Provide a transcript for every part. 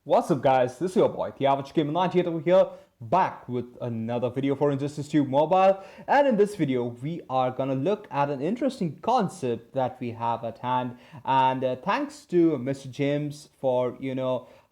What's up guys, this is your boy, the Average Gamer 98 over here, back with another video for Injustice 2 Mobile. And in this video, we are gonna look at an interesting concept that we have at hand. And thanks to Mr. James for,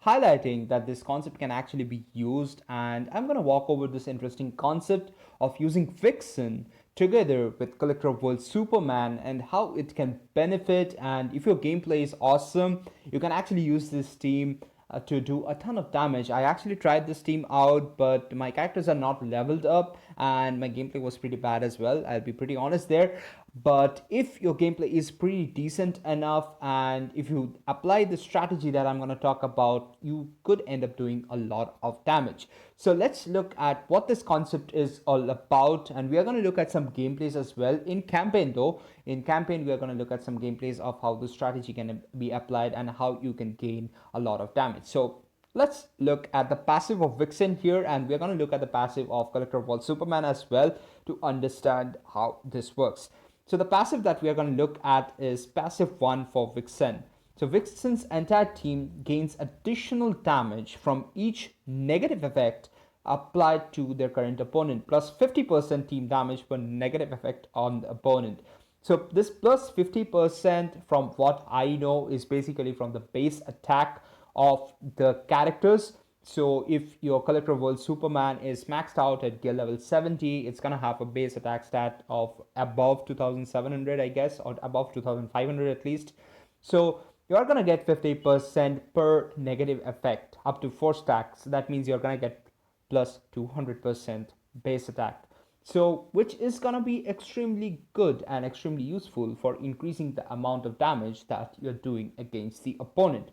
highlighting that this concept can actually be used. And I'm gonna walk over this interesting concept of using Vixen together with Collector of Worlds Superman and how it can benefit. And if your gameplay is awesome, you can actually use this team to do a ton of damage. I actually tried this team out, but my characters are not leveled up and my gameplay was pretty bad as well. I'll be pretty honest there. But if your gameplay is pretty decent enough and if you apply the strategy that I'm going to talk about, you could end up doing a lot of damage. So let's look at what this concept is all about, and we are going to look at some gameplays as well in campaign though. In campaign, we are going to look at some gameplays of how the strategy can be applied and how you can gain a lot of damage. So let's look at the passive of Vixen here, and we're going to look at the passive of Collector of Worlds Superman as well to understand how this works. So the passive that we are going to look at is passive 1 for Vixen. So Vixen's entire team gains additional damage from each negative effect applied to their current opponent, plus 50% team damage per negative effect on the opponent. So this plus 50%, from what I know, is basically from the base attack of the characters. So if your Collector of Worlds Superman is maxed out at gear level 70, it's going to have a base attack stat of above 2700, I guess, or above 2500 at least. So you're going to get 50% per negative effect up to 4 stacks. That means you're going to get plus 200% base attack. So which is going to be extremely good and extremely useful for increasing the amount of damage that you're doing against the opponent.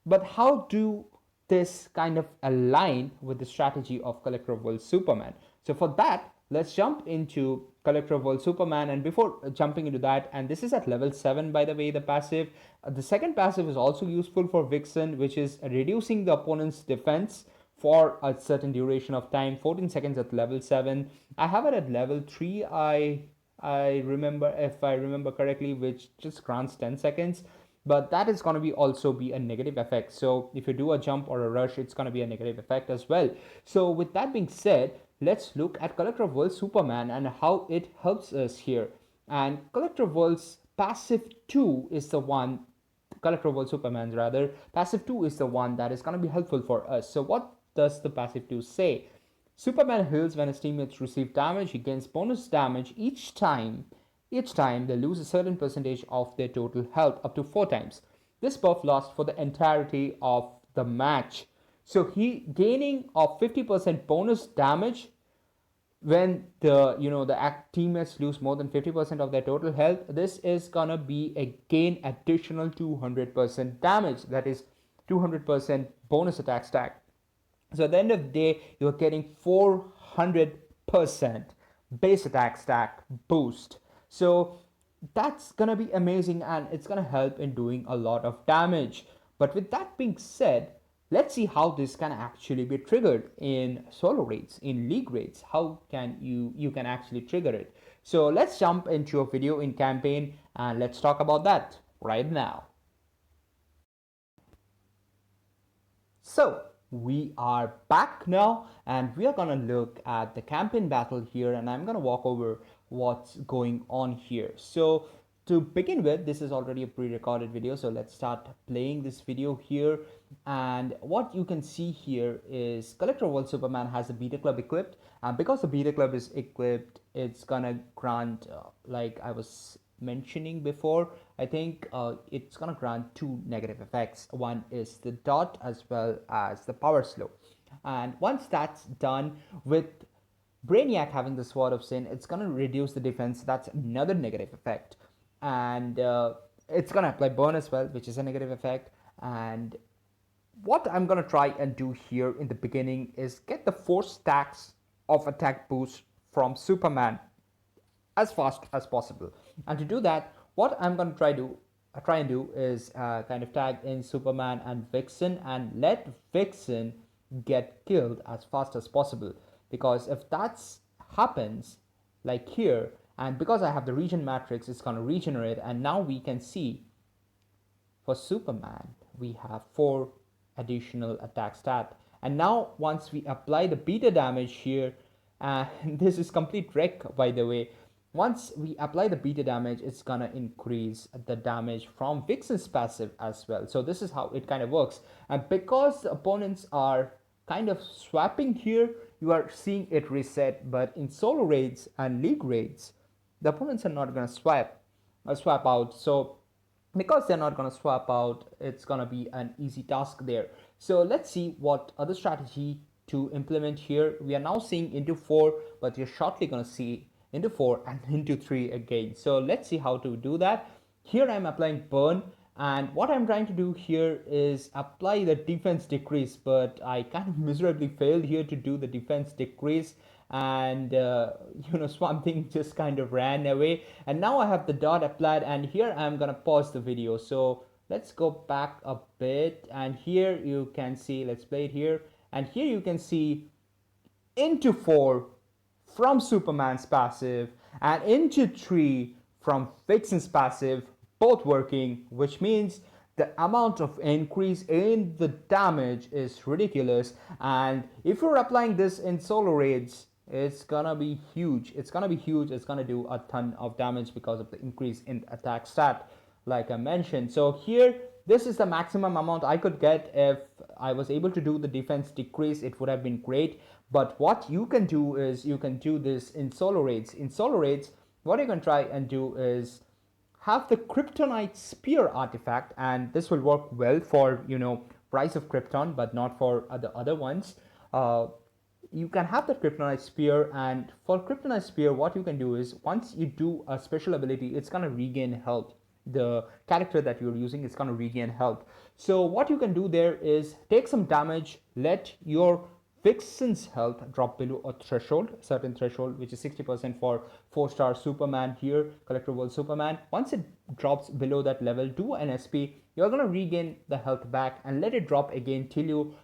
But how do this kind of align with the strategy of Collector of Worlds Superman? So for that, let's jump into Collector of Worlds Superman. And before jumping into that, and this is at level 7 by the way, the passive, the second passive is also useful for Vixen, which is reducing the opponent's defense for a certain duration of time, 14 seconds at level 7. I have it at level 3, I remember, if I remember correctly, which just grants 10 seconds. But that is going to be also be a negative effect. So if you do a jump or a rush, it's going to be a negative effect as well. So with that being said, let's look at Collector of Worlds Superman and how it helps us here. And Collector of Worlds passive 2 is the one, Collector of Worlds Superman rather, passive 2 is the one that is going to be helpful for us. So what does the passive 2 say? Superman heals when his teammates receive damage. He gains bonus damage each time they lose a certain percentage of their total health, up to 4 times. This buff lasts for the entirety of the match. So he gaining of 50% bonus damage when the teammates lose more than 50% of their total health. This is gonna be a gain additional 200% damage. That is 200% bonus attack stack. So at the end of the day, you're getting 400% base attack stack boost. So that's gonna be amazing and it's gonna help in doing a lot of damage. But with that being said, let's see how this can actually be triggered in solo raids, in league raids. How can you can actually trigger it? So let's jump into a video in campaign and let's talk about that right now. So we are back now and we are gonna look at the campaign battle here, and I'm gonna walk over what's going on here. So to begin with, this is already a pre-recorded video, so let's start playing this video here. And what you can see here is Collector of Worlds Superman has a beta club equipped, and because the beta club is equipped, it's gonna grant like I was mentioning before, I think it's gonna grant 2 negative effects. One is the dot as well as the power slow. And once that's done, with Brainiac having the Sword of Sin, it's gonna reduce the defense. That's another negative effect. And it's gonna apply burn as well, which is a negative effect. And what I'm gonna try and do here in the beginning is get the 4 stacks of attack boost from Superman as fast as possible. And to do that, what I'm gonna try and do is kind of tag in Superman and Vixen and let Vixen get killed as fast as possible. Because if that happens, like here, and because I have the regen matrix, it's gonna regenerate, and now we can see for Superman we have 4 additional attack stat. And now once we apply the beta damage here, and this is complete wreck by the way, once we apply the beta damage, it's gonna increase the damage from Vixen's passive as well. So this is how it kind of works. And because the opponents are kind of swapping here, you are seeing it reset. But in solo raids and league raids, the opponents are not gonna swap out. So because they're not going to swap out, it's going to be an easy task there. So let's see what other strategy to implement here. We are now seeing into 4, but you're shortly going to see into 4 and into 3 again. So let's see how to do that. Here I'm applying burn, and what I'm trying to do here is apply the defense decrease, but I kind of miserably failed here to do the defense decrease, and Swamp Thing just kind of ran away. And now I have the dot applied, and here I'm gonna pause the video. So let's go back a bit, and here you can see, let's play it here, and here you can see into 4 from Superman's passive and into 3 from Vixen's passive, both working, which means the amount of increase in the damage is ridiculous. And if you're applying this in solo raids, it's gonna be huge. It's gonna do a ton of damage because of the increase in attack stat, like I mentioned. So here, this is the maximum amount I could get. If I was able to do the defense decrease, it would have been great. But what you can do is you can do this in solo raids. In solo raids, what you can try and do is have the Kryptonite Spear artifact, and this will work well for Rise of Krypton, but not for the other ones. You can have the Kryptonite Spear, and for Kryptonite Spear, what you can do is once you do a special ability, it's gonna regain health. The character that you're using is gonna regain health. So what you can do there is take some damage, let your Vixen's health drop below a threshold, certain threshold, which is 60% for 4-star Superman here, Collector World Superman. Once it drops below that level, do an SP, you're gonna regain the health back and let it drop again till you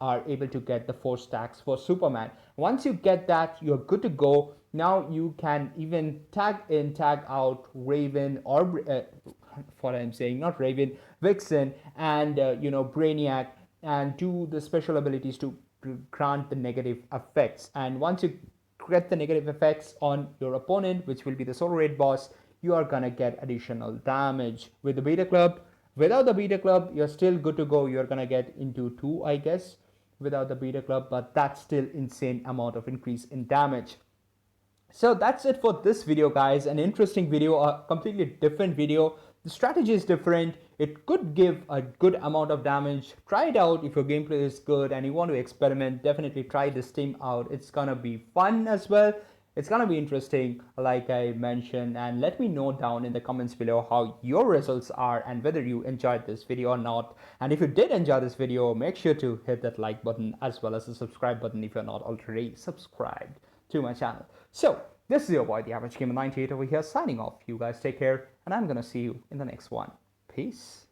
are able to get the 4 stacks for Superman. Once you get that, you're good to go. Now you can even tag in, tag out Raven, or what I'm saying, not Raven, Vixen, and Brainiac, and do the special abilities to grant the negative effects. And once you get the negative effects on your opponent, which will be the solo raid boss, you are gonna get additional damage with the beta club. Without the beta club, you're still good to go. You're gonna get into 2, I guess, without the beta club, but that's still insane amount of increase in damage. So that's it for this video, guys. An interesting video, a completely different video. The strategy is different. It could give a good amount of damage. Try it out. If your gameplay is good and you want to experiment, definitely try this team out. It's gonna be fun as well. It's gonna be interesting, like I mentioned, and let me know down in the comments below how your results are and whether you enjoyed this video or not. And if you did enjoy this video, make sure to hit that like button as well as the subscribe button if you're not already subscribed to my channel. So this is your boy, the Average Gamer 98 over here, signing off. You guys take care, and I'm gonna see you in the next one. Peace.